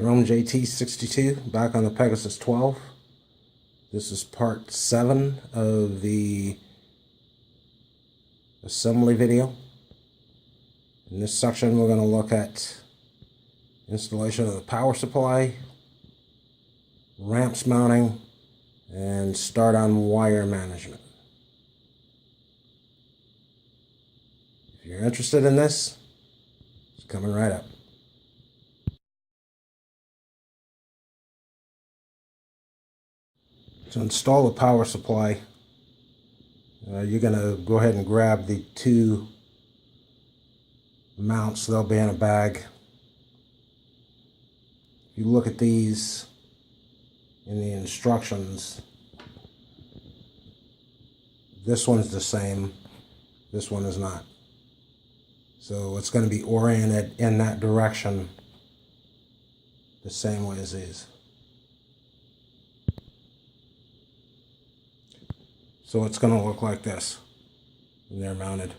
Jerome JT62 back on the Pegasus 12. This is part 7 of the assembly video. In this section we're going to look at installation of the power supply, ramps mounting, and start on wire management. If you're interested in this, it's coming right up. To install the power supply, you're going to go ahead and grab the 2 mounts. They'll be in a bag. If you look at these in the instructions, this one's the same, this one is not. So it's going to be oriented in that direction the same way as these. So it's going to look like this when they're mounted.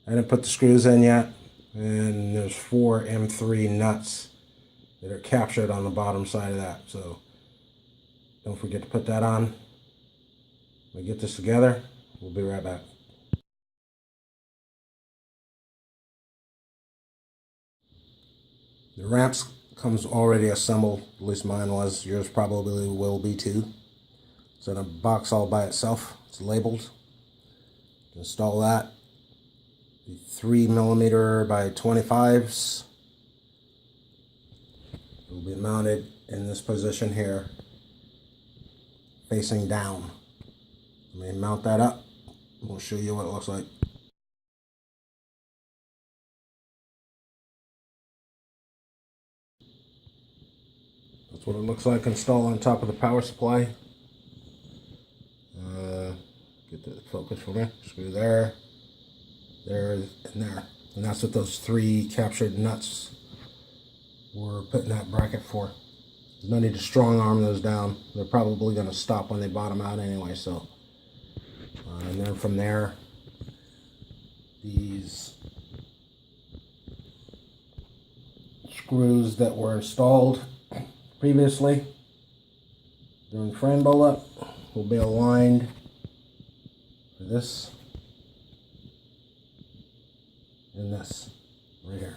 I didn't put the screws in yet, and there's 4 M3 nuts that are captured on the bottom side of that. So don't forget to put that on. When we get this together, we'll be right back. The ramps comes already assembled, at least mine was. Yours probably will be too. It's in a box all by itself. It's labeled. Install that. The 3mm by 25s will be mounted in this position here, facing down. Let me mount that up. We'll show you what it looks like. That's what it looks like installed on top of the power supply. Get the focus for me. Screw there, there, and there. And that's what those 3 captured nuts were putting that bracket for. There's no need to strong arm those down. They're probably going to stop when they bottom out anyway. So, and then from there, these screws that were installed previously during frame build-up will be aligned for this and this right here.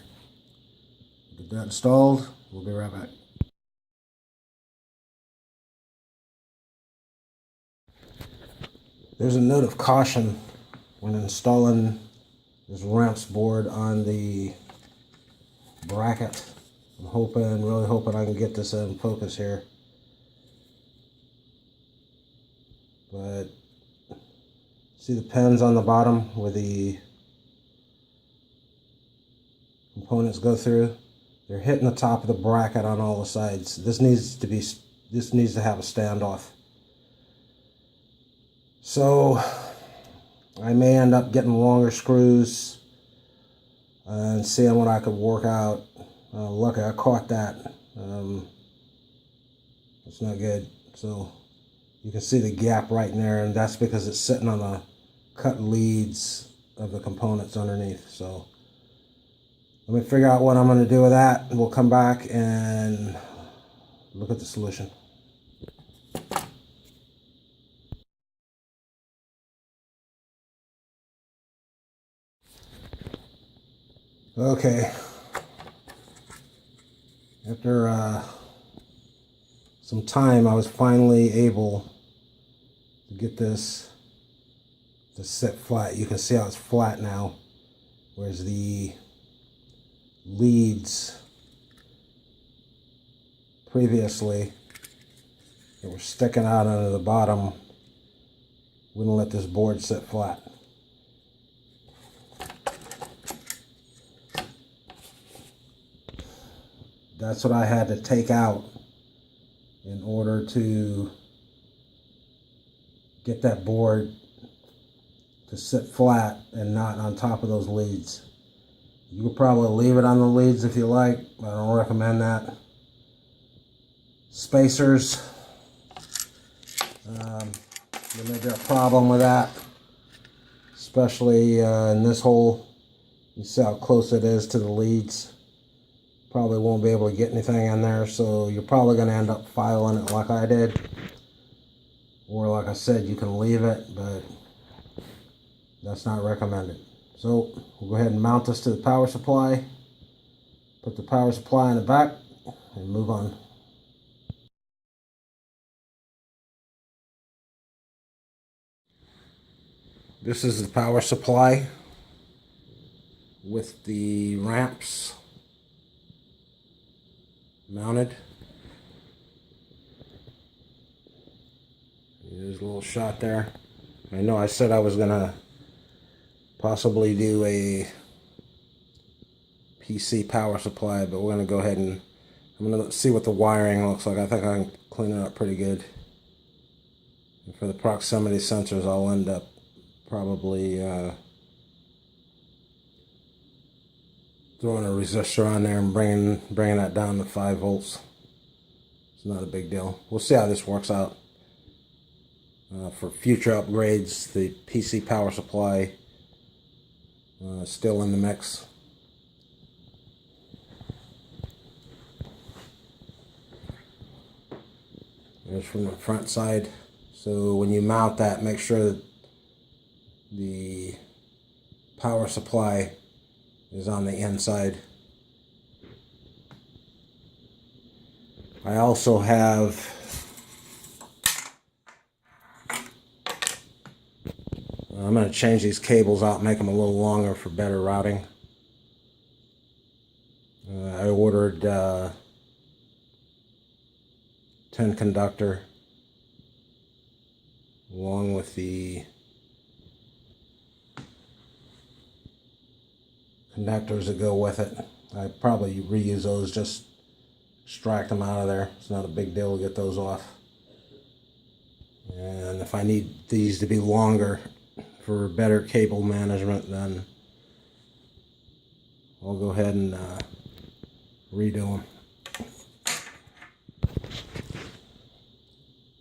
Get that installed. We'll be right back. There's a note of caution when installing this ramps board on the bracket. I'm really hoping I can get this in focus here. But see the pins on the bottom where the components go through? They're hitting the top of the bracket on all the sides. This needs to have a standoff. So I may end up getting longer screws and seeing what I could work out. Lucky I caught that. It's not good. So you can see the gap right in there, and that's because it's sitting on the cut leads of the components underneath. So let me figure out what I'm going to do with that, and we'll come back and look at the solution. Okay. After some time, I was finally able to get this to sit flat. You can see how it's flat now, whereas the leads previously that were sticking out under the bottom wouldn't let this board sit flat. That's what I had to take out in order to get that board to sit flat and not on top of those leads. You could probably leave it on the leads if you like, but I don't recommend that. Spacers, there may be a problem with that, especially in this hole. You see how close it is to the leads. probably won't be able to get anything in there, so you're probably going to end up filing it like I did. Or like I said, you can leave it, but that's not recommended. So we'll go ahead and mount this to the power supply, put the power supply in the back, and move on. This is the power supply with the ramps mounted. There's a little shot there. I know I said I was gonna possibly do a PC power supply, but we're gonna go ahead and I'm gonna see what the wiring looks like. I think I can clean it up pretty good. And for the proximity sensors, I'll end up probably throwing a resistor on there and bringing that down to 5 volts. It's not a big deal. We'll see how this works out. For future upgrades, the PC power supply is still in the mix. There's from the front side. So when you mount that, make sure that the power supply is on the inside. I also have I'm going to change these cables out, make them a little longer for better routing. I ordered 10 conductor along with the connectors that go with it. I probably reuse those, just extract them out of there. It's not a big deal to get those off. And if I need these to be longer for better cable management, then I'll go ahead and redo them.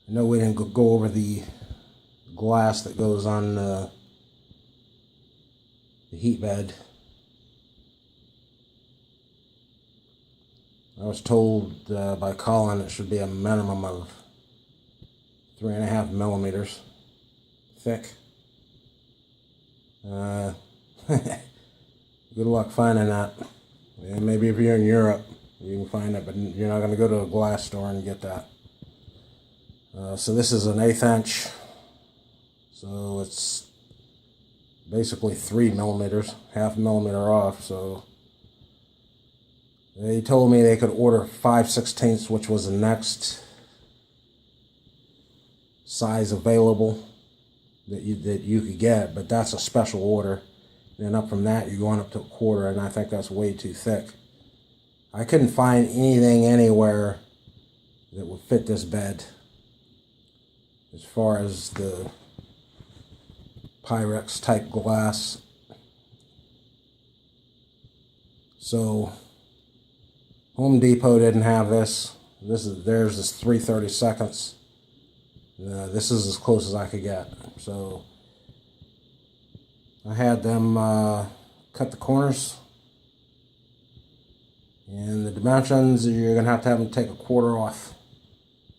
I know we didn't go over the glass that goes on the heat bed. I was told by Colin it should be a minimum of 3.5 millimeters thick. Good luck finding that. Yeah, maybe if you're in Europe you can find it, but you're not going to go to a glass store and get that. So this is an 1/8 inch, so it's basically 3 millimeters, 0.5 millimeter off. So they told me they could order 5/16, which was the next size available that you could get, but that's a special order. And then up from that, you're going up to 1/4, and I think that's way too thick. I couldn't find anything anywhere that would fit this bed as far as the Pyrex type glass. So Home Depot didn't have this. There's this 3/32. This is as close as I could get. So I had them cut the corners, and the dimensions, you're going to have them take 1/4 off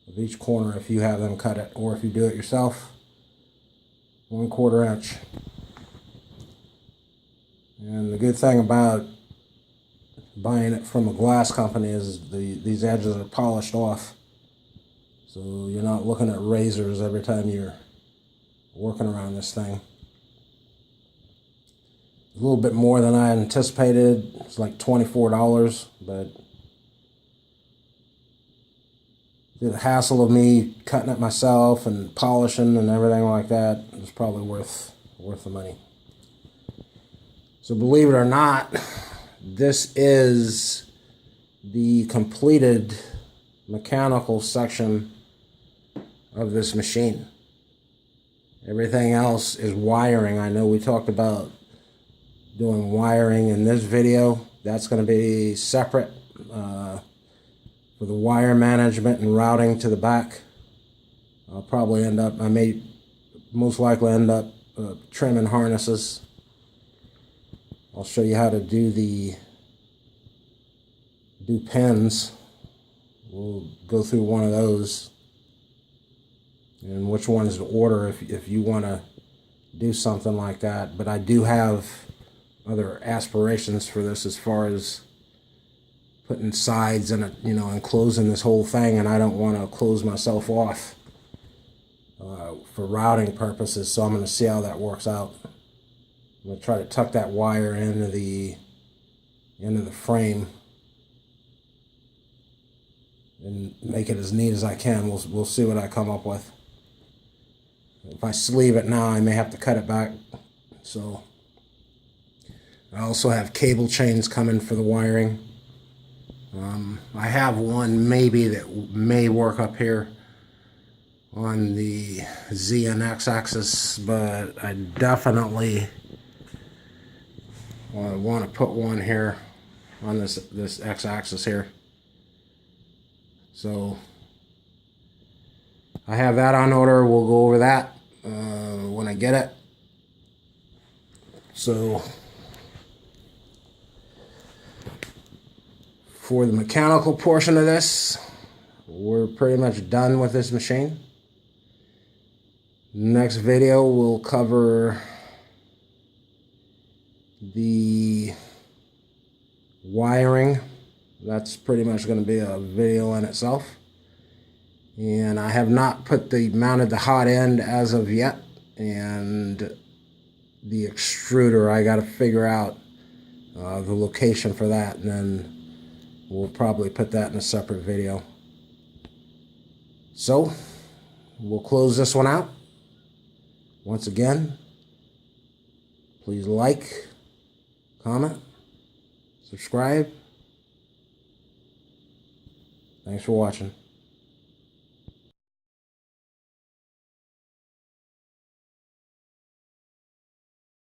of each corner if you have them cut it, or if you do it yourself, 1/4 inch. And the good thing about buying it from a glass company is these edges are polished off, so you're not looking at razors every time you're working around this thing. A little bit more than I anticipated. It's like $24, but the hassle of me cutting it myself and polishing and everything like that is probably worth the money. So believe it or not, this is the completed mechanical section of this machine. Everything else is wiring. I know we talked about doing wiring in this video. That's going to be separate for the wire management and routing to the back. I may most likely end up trimming harnesses. I'll show you how to do the do pins, we'll go through one of those and which ones to order if you want to do something like that. But I do have other aspirations for this as far as putting sides in it, and closing this whole thing, and I don't want to close myself off for routing purposes, so I'm going to see how that works out. I'm going to try to tuck that wire into the frame and make it as neat as I can. We'll see what I come up with. If I sleeve it now, I may have to cut it back. So I also have cable chains coming for the wiring. I have one maybe that may work up here on the Z and X axis, but I definitely want to put one here on this X axis here. So I have that on order. We'll go over that when I get it. So for the mechanical portion of this, we're pretty much done with this machine. Next video will cover the wiring. That's pretty much going to be a video in itself. And I have not mounted the hot end as of yet. And the extruder, I got to figure out the location for that, and then we'll probably put that in a separate video. So we'll close this one out. Once again, please like, comment, subscribe. Thanks for watching.